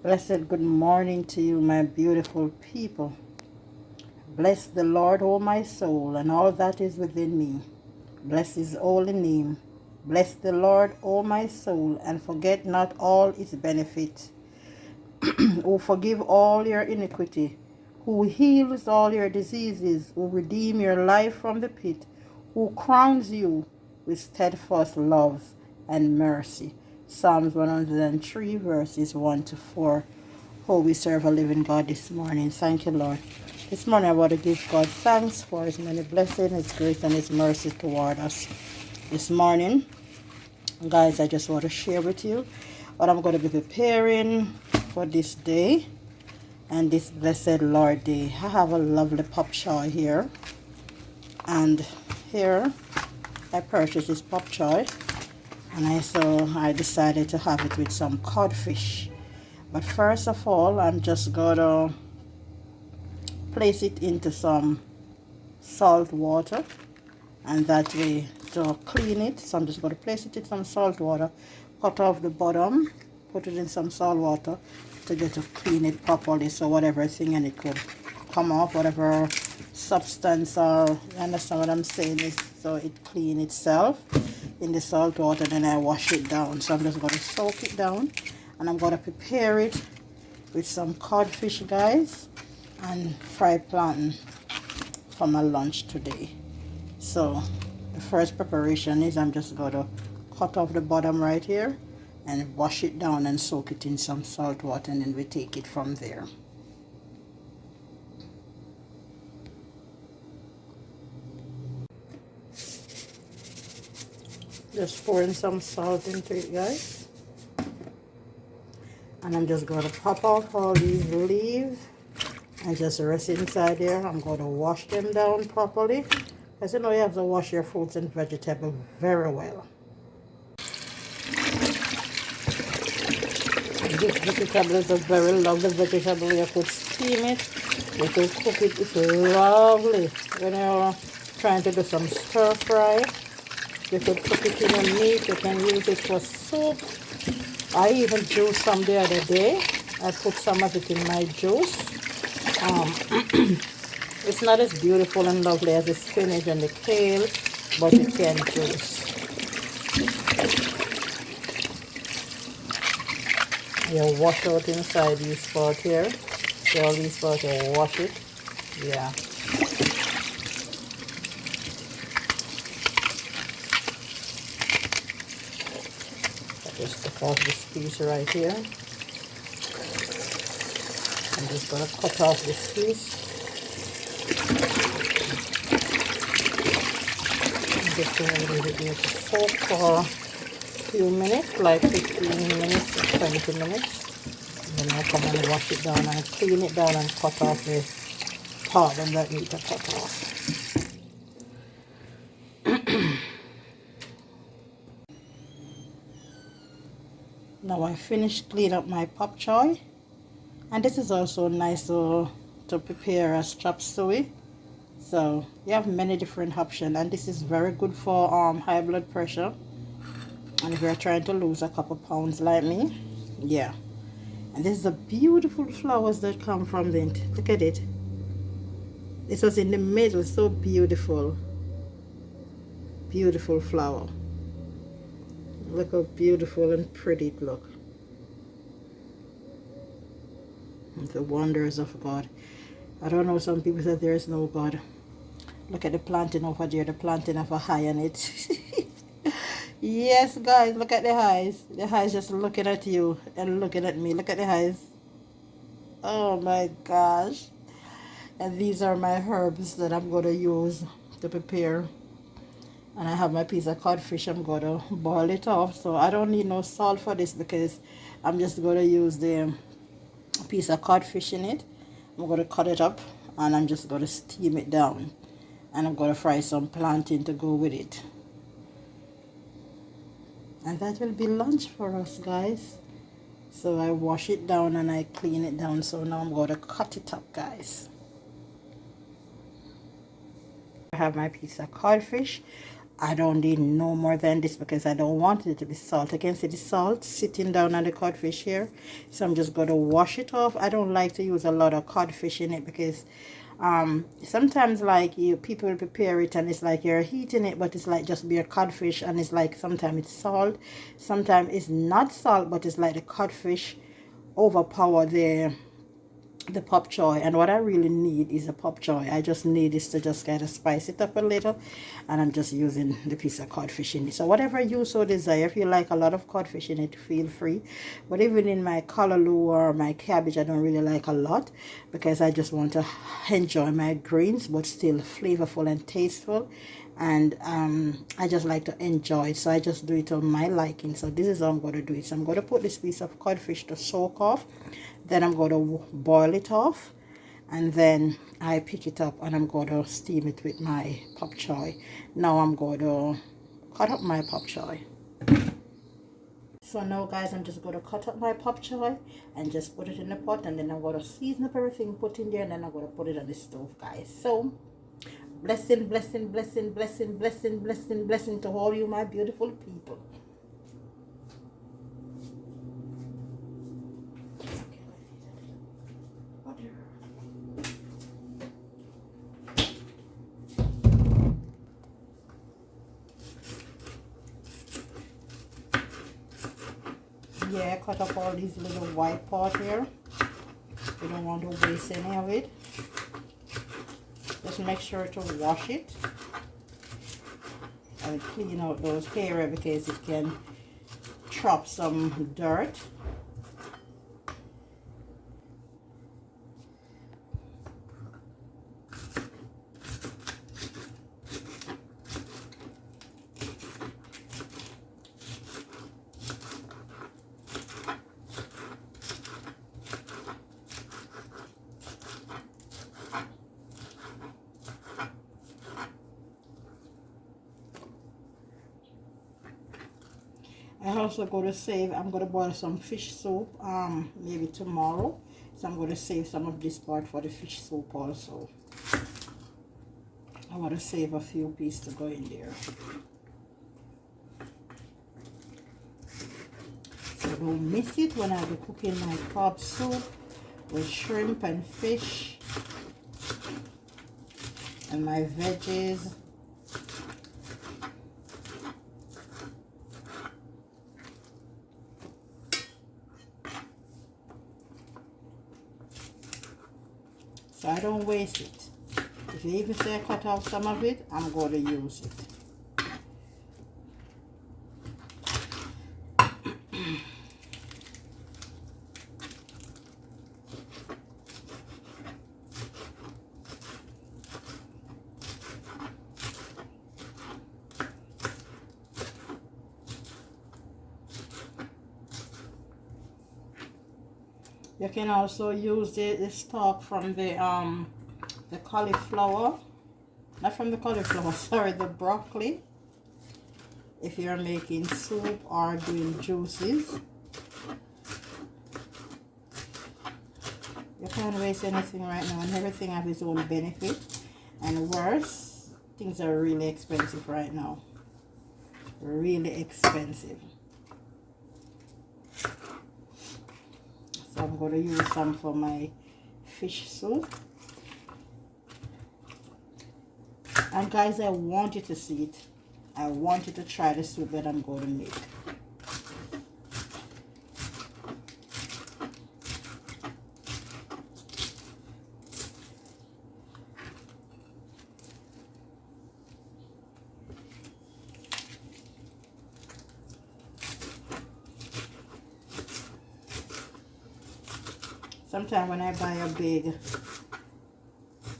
Blessed good morning to you, my beautiful people. Bless the Lord, O my soul, and all that is within me. Bless his holy name. Bless the Lord, O my soul, and forget not all his benefits, who forgive all your iniquity, who heals all your diseases, who redeem your life from the pit, who crowns you with steadfast love and mercy. Psalms 103 verses 1 to 4. Oh, we serve a living God this morning. Thank you, Lord. This morning I want to give God thanks for his many blessings, his grace, and his mercy toward us. This morning, guys, I just want to share with you what I'm going to be preparing for this day and this blessed Lord day. I have a lovely pop choy here, and here I purchased this pop choy, and I decided to have it with some codfish. But first of all, I'm just gonna place it into some salt water, and that way to clean it. So I'm just going to place it in some salt water, cut off the bottom, put it in some salt water to get to clean it properly, so whatever thing in it could come off, whatever substance, or you understand what I'm saying, is so it clean itself in the salt water. Then I wash it down. So I'm just going to soak it down, and I'm going to prepare it with some codfish, guys, and fried plantain for my lunch today. So the first preparation is I'm just going to cut off the bottom right here and wash it down and soak it in some salt water, and then we take it from there. Just pouring some salt into it, guys, and I'm just going to pop off all these leaves and just rest inside there. I'm going to wash them down properly, because you know you have to wash your fruits and vegetables very well. This vegetable is a very lovely vegetable. You could steam it, you could cook it. It's lovely. When you're trying to do some stir fry, you could cook it in a meat. You can use it for soup. I even juiced some the other day. I put some of it in my juice. It's not as beautiful and lovely as the spinach and the kale, but it can juice. You wash out inside this part here. So all these parts, you wash it. Yeah. I just took off this piece right here. I'm just going to cut off this piece. I'm just going to leave it here to soak for a few minutes, like 15 minutes or 20 minutes. And then I'll come and wash it down and clean it down and cut off the part that need to cut off. Now I finished cleaning up my pop choy, and this is also nice to prepare as chop suey. So you have many different options, and this is very good for high blood pressure, and if you're trying to lose a couple pounds like me. Yeah. And this is the beautiful flowers that come from it. Look at it. This was in the middle. So beautiful. Beautiful flower. Look how beautiful and pretty it looks. The wonders of God. I don't know, some people say there is no God. Look at the planting over there. The planting of a eye on it. Yes, guys, look at the eyes. The eyes just looking at you and looking at me. Look at the eyes. Oh my gosh. And these are my herbs that I'm going to use to prepare. And I have my piece of codfish. I'm going to boil it off. So I don't need no salt for this, because I'm just going to use the piece of codfish in it. I'm going to cut it up, and I'm just going to steam it down. And I'm going to fry some plantain to go with it. And that will be lunch for us, guys. So I wash it down and I clean it down. So now I'm going to cut it up, guys. I have my piece of codfish. I don't need no more than this because I don't want it to be salt. I can see the salt sitting down on the codfish here. So I'm just going to wash it off. I don't like to use a lot of codfish in it because sometimes like people prepare it and it's like you're heating it, but it's like just bare codfish, and it's like sometimes it's salt, sometimes it's not salt, but it's like the codfish overpower the pop choy. And what I really need is a pop choy. I just need this to just kind of spice it up a little, and I'm just using the piece of codfish in it. So whatever you so desire, if you like a lot of codfish in it, feel free. But even in my callaloo or my cabbage, I don't really like a lot because I just want to enjoy my greens but still flavorful and tasteful. And I just like to enjoy it, so I just do it on my liking. So this is how I'm going to do it. So I'm going to put this piece of codfish to soak off, then I'm going to boil it off, and then I pick it up and I'm going to steam it with my pop choy. Now I'm going to cut up my pop choy. So now guys, I'm just going to cut up my pop choy and just put it in the pot, and then I'm going to season up everything, put in there, and then I'm going to put it on the stove, guys. So blessing, blessing, blessing, blessing, blessing, blessing, blessing to all you my beautiful people. Yeah, cut up all these little white part here. You don't want to waste any of it. Just make sure to wash it and clean out those hair because it can trap some dirt. I also going to save, I'm going to boil some fish soup maybe tomorrow, so I'm going to save some of this part for the fish soup also. I want to save a few pieces to go in there, so don't miss it when I be cooking my crab soup with shrimp and fish and my veggies. So I don't waste it. If you even say I cut off some of it, I'm going to use it. You can also use the stalk from the cauliflower, not from the cauliflower, sorry, the broccoli, if you're making soup or doing juices. You can't waste anything right now, and everything has its own benefit. And worse, things are really expensive right now. Really expensive. So I'm going to use some for my fish soup. And guys, I want you to see it. I want you to try the soup that I'm going to make. Sometimes when I buy a big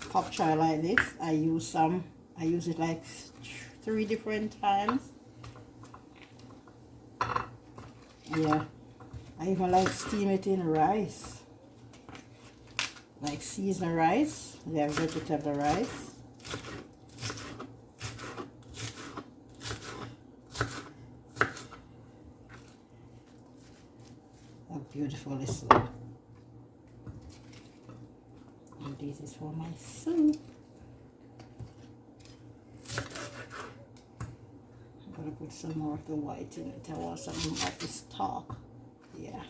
pop choy like this, I use it like 3 different times. Yeah, I even like steam it in rice, like seasoned rice. They have vegetable rice. How beautiful this looks. And this is for my soup. put some more of the white in it. I want some more of the stalk. Yeah.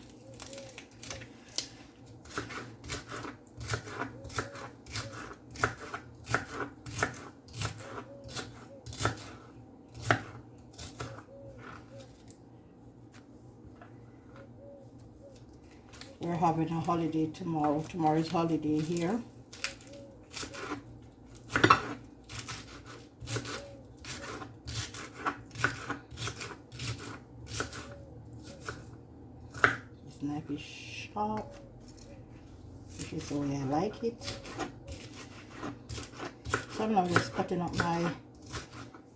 We're having a holiday tomorrow. Tomorrow is holiday here. This knife is sharp. This is the way I like it. So I'm now just cutting up my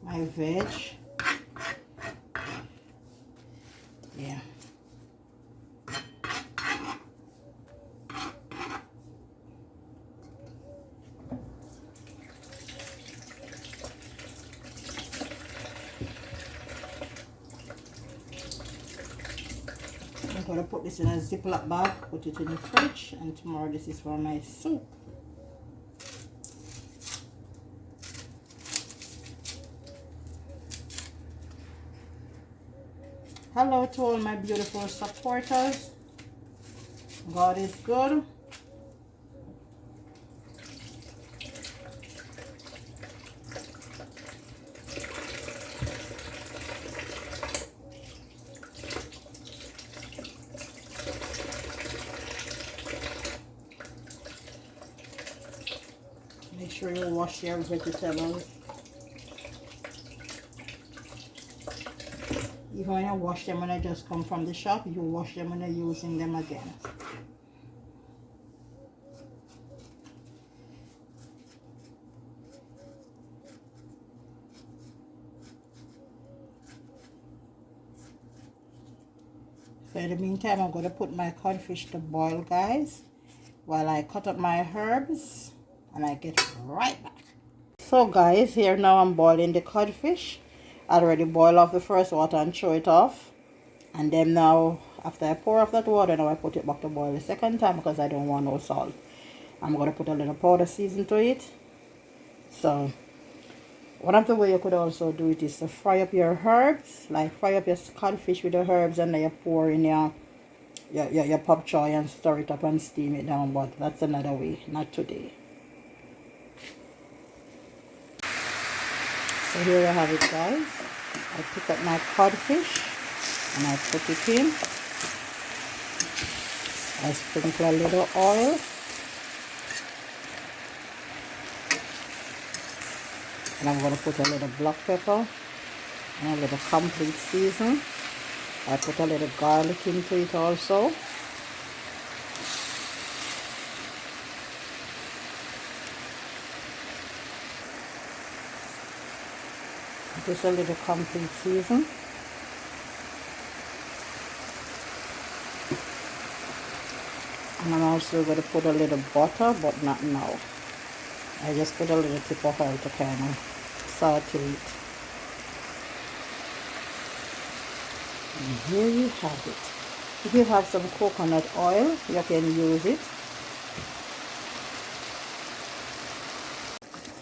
veg. Yeah. I'm going to put this in a Ziploc bag, put it in the fridge, and tomorrow this is for my soup. Hello to all my beautiful supporters. God is good. Make sure you wash your vegetables. Even when you wash them when I just come from the shop, you wash them when you're using them again. So in the meantime, I'm going to put my codfish to boil, guys, while I cut up my herbs, and I get right back. So guys, here now I'm boiling the codfish. I already boiled off the first water and throw it off. And then now, after I pour off that water, now I put it back to boil the second time because I don't want no salt. I'm going to put a little powder season to it. So, one of the way you could also do it is to fry up your herbs. Like fry up your codfish with the herbs and then you pour in your pop choy and stir it up and steam it down. But that's another way, not today. So here I have it, guys. I pick up my codfish and I put it in. I sprinkle a little oil. And I'm going to put a little black pepper and a little complete season. I put a little garlic into it also. Just a little complete season. And I'm also going to put a little butter, but not now. I just put a little tip of oil to kind of saute it. And here you have it. If you have some coconut oil, you can use it.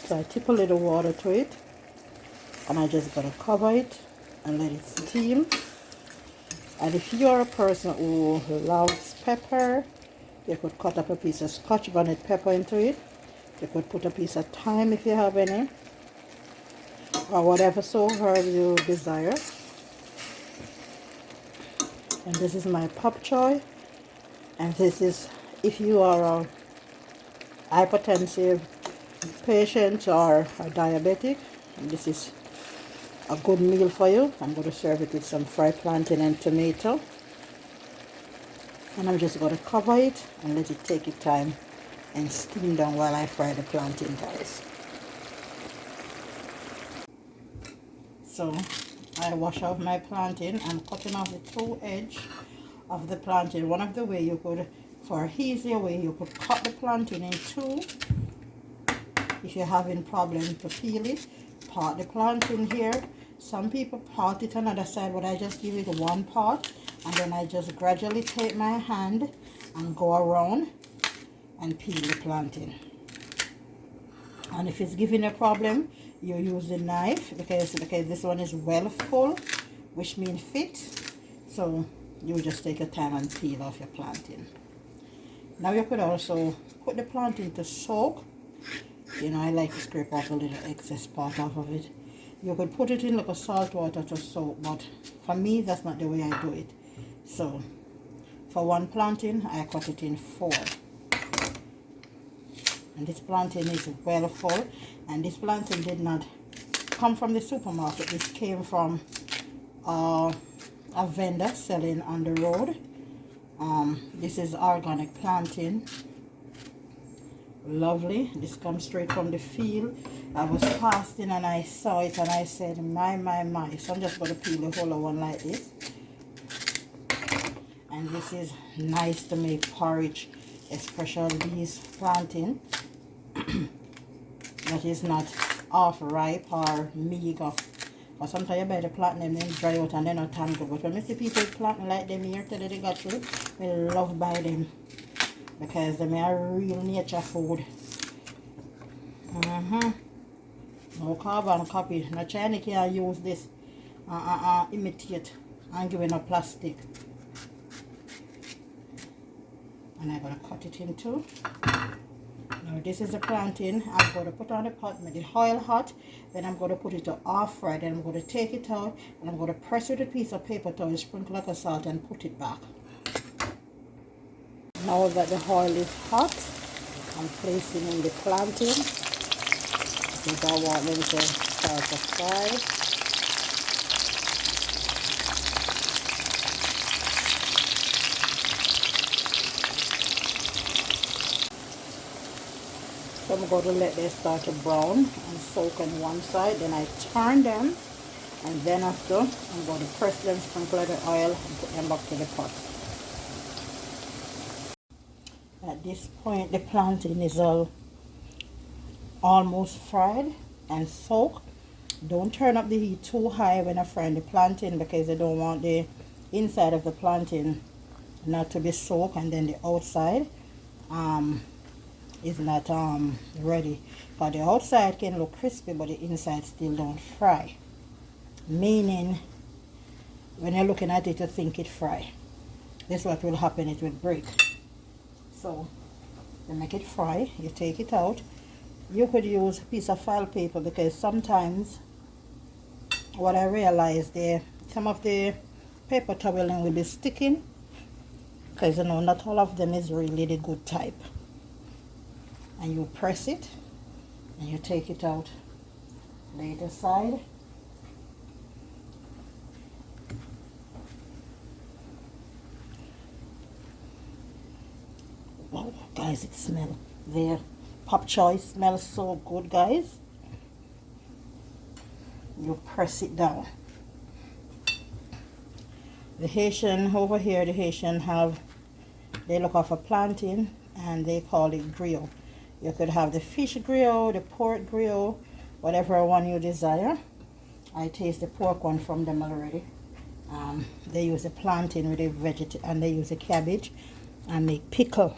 So I tip a little water to it. And I just gotta cover it and let it steam. And if you're a person who loves pepper, you could cut up a piece of Scotch bonnet pepper into it. You could put a piece of thyme if you have any, or whatever herb you desire. And this is my pop choy. And this is if you are a hypertensive patient or a diabetic. And this is a good meal for you. I'm going to serve it with some fried plantain and tomato. And I'm just going to cover it and let it take its time and steam down while I fry the plantain, guys. So I wash off my plantain. I'm cutting off the two edge of the plantain. One of the way you could, for easier way, you could cut the plantain in two. If you're having problem to peel it, part the plantain here. Some people part it another side, but I just give it one part, and then I just gradually take my hand and go around and peel the plantain. And if it's giving a problem, you use the knife because this one is well full, which means fit. So you just take your time and peel off your plantain. Now you could also put the plantain to soak. You know, I like to scrape off a little excess part off of it. You could put it in like a salt water to soak, but for me that's not the way I do it. So for one plantain I cut it in 4. And this plantain is well full, and this plantain did not come from the supermarket. This came from a vendor selling on the road. This is organic plantain. Lovely. This comes straight from the field. I was fasting and I saw it and I said, my. So I'm just going to peel the whole one like this. And this is nice to make porridge, especially these plantain that is not half ripe or meager. Or sometimes you buy the plantain and dry out and they're not tangled. But when I see people planting like them here, tell you they got you, I love buy them because they are real nature food. No carbon copy. No China can use this imitate and give it a plastic. And I'm going to cut it in two. Now this is the plantain. I'm going to put on the pot with the oil hot. Then I'm going to put it to off fry. Then I'm going to take it out and I'm going to press with a piece of paper towel, sprinkle like a salt and put it back. Now that the oil is hot, I'm placing in the plantain. Because I want them to start to fry. So I'm going to let them start to brown and soak on one side. Then I turn them, and then after I'm going to press them, sprinkle the oil and put them back to the pot. At this point the plantain is almost fried and soaked. Don't turn up the heat too high when I fry the plantain because I don't want the inside of the plantain not to be soaked and then the outside is not ready. But the outside can look crispy but the inside still don't fry, meaning when you're looking at it you think it fry. This is what will happen, it will break. So you make it fry, you take it out. You could use a piece of file paper because sometimes what I realized some of the paper toweling will be sticking because you know not all of them is really the good type. And you press it and you take it out, lay it aside. Wow guys, it smells there. Pop choy smells so good guys. You press it down. The Haitian over here, the Haitian they look off a plantain and they call it griot. You could have the fish griot, the pork griot, whatever one you desire. I taste the pork one from them already. They use the plantain with the vegetable and they use the cabbage and make pickle.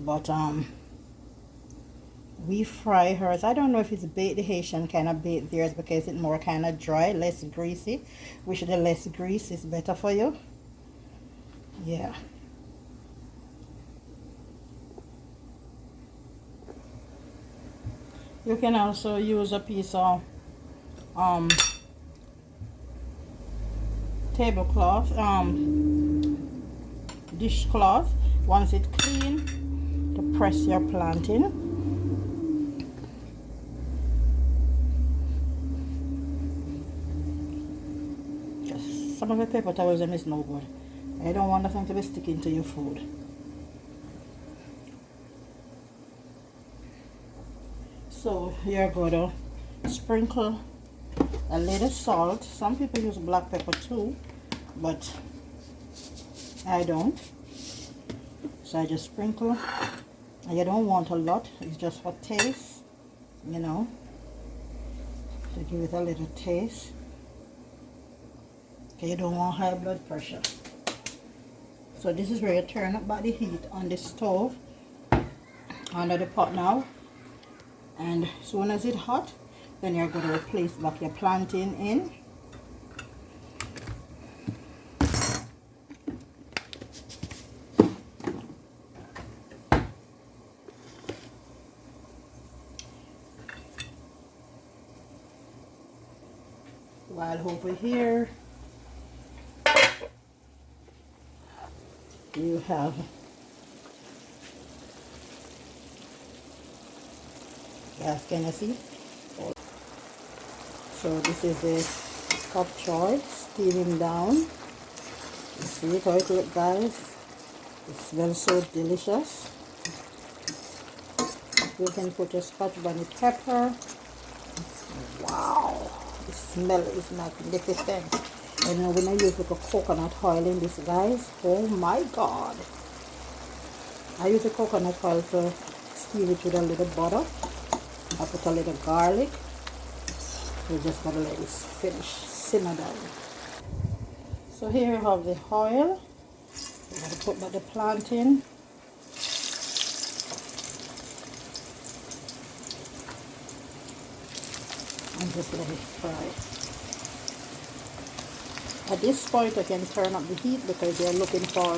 But we fry hers. I don't know if it's baked, the Haitian kind of baked theirs because it's more kind of dry, less greasy, which the less grease is better for you. Yeah. You can also use a piece of tablecloth, dishcloth, once it's clean, to press your plantain. Some of the paper towels them is no good. I don't want nothing to be sticking to your food. So you're going to sprinkle a little salt. Some people use black pepper too, but I don't. So I just sprinkle. You don't want a lot, it's just for taste, you know, to give it a little taste. Okay, you don't want high blood pressure. So this is where you turn up back the heat on the stove under the pot now, and as soon as it's hot, then you're going to place back your plantain in. While over here you have gas, can you see? So this is a cup choy steaming down. You see how it looks, guys? It smells so delicious. You can put a scotch bonnet pepper. Wow, the smell is magnificent. And when I use like a coconut oil in this, guys, oh my god. I use a coconut oil to steam it with a little butter. I put a little garlic. We're just gonna let this finish simmer down. So here you have the oil. We're gonna put back the plantain. And just let it fry. At this point I can turn up the heat because you're looking for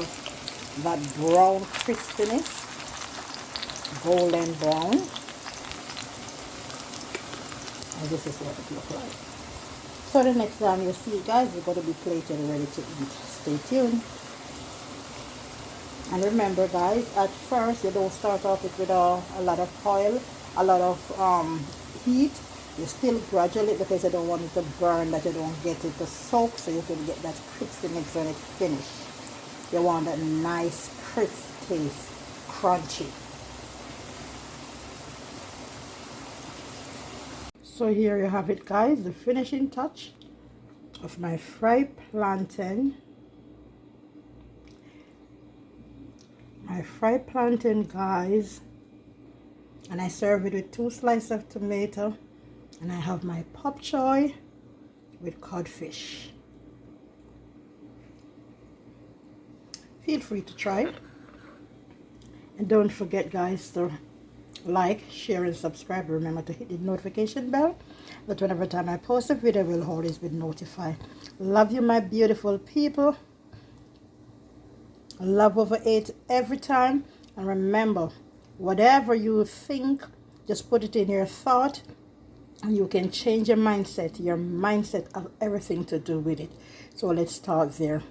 that brown crispiness, golden brown. And this is what it looks like. So the next time you see it, guys, it's going to be plated and ready to eat. Stay tuned. And remember, guys, at first you don't start off with a lot of oil, a lot of heat. You still gradually, because you don't want it to burn, that you don't get it to soak, so you can get that crispiness when it's finished. You want that nice crisp taste, crunchy. So here you have it, guys, the finishing touch of my fried plantain. My fried plantain, guys, and I serve it with 2 slices of tomato. And I have my pop choy with codfish. Feel free to try. And don't forget, guys, to like, share, and subscribe. Remember to hit the notification bell, that whenever time I post a video, will always be notified. Love you, my beautiful people. Love over 8 every time. And remember, whatever you think, just put it in your thought. And you can change your mindset. Your mindset has everything to do with it. So let's start there.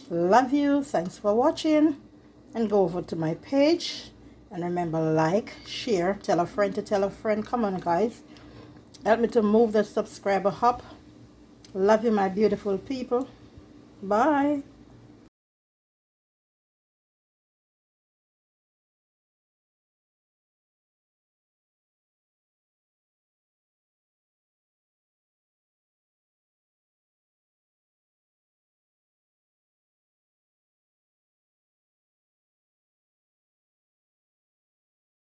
Love you. Thanks for watching. And go over to my page. And remember, like, share, tell a friend to tell a friend. Come on, guys. Help me to move the subscriber up. Love you, my beautiful people. Bye.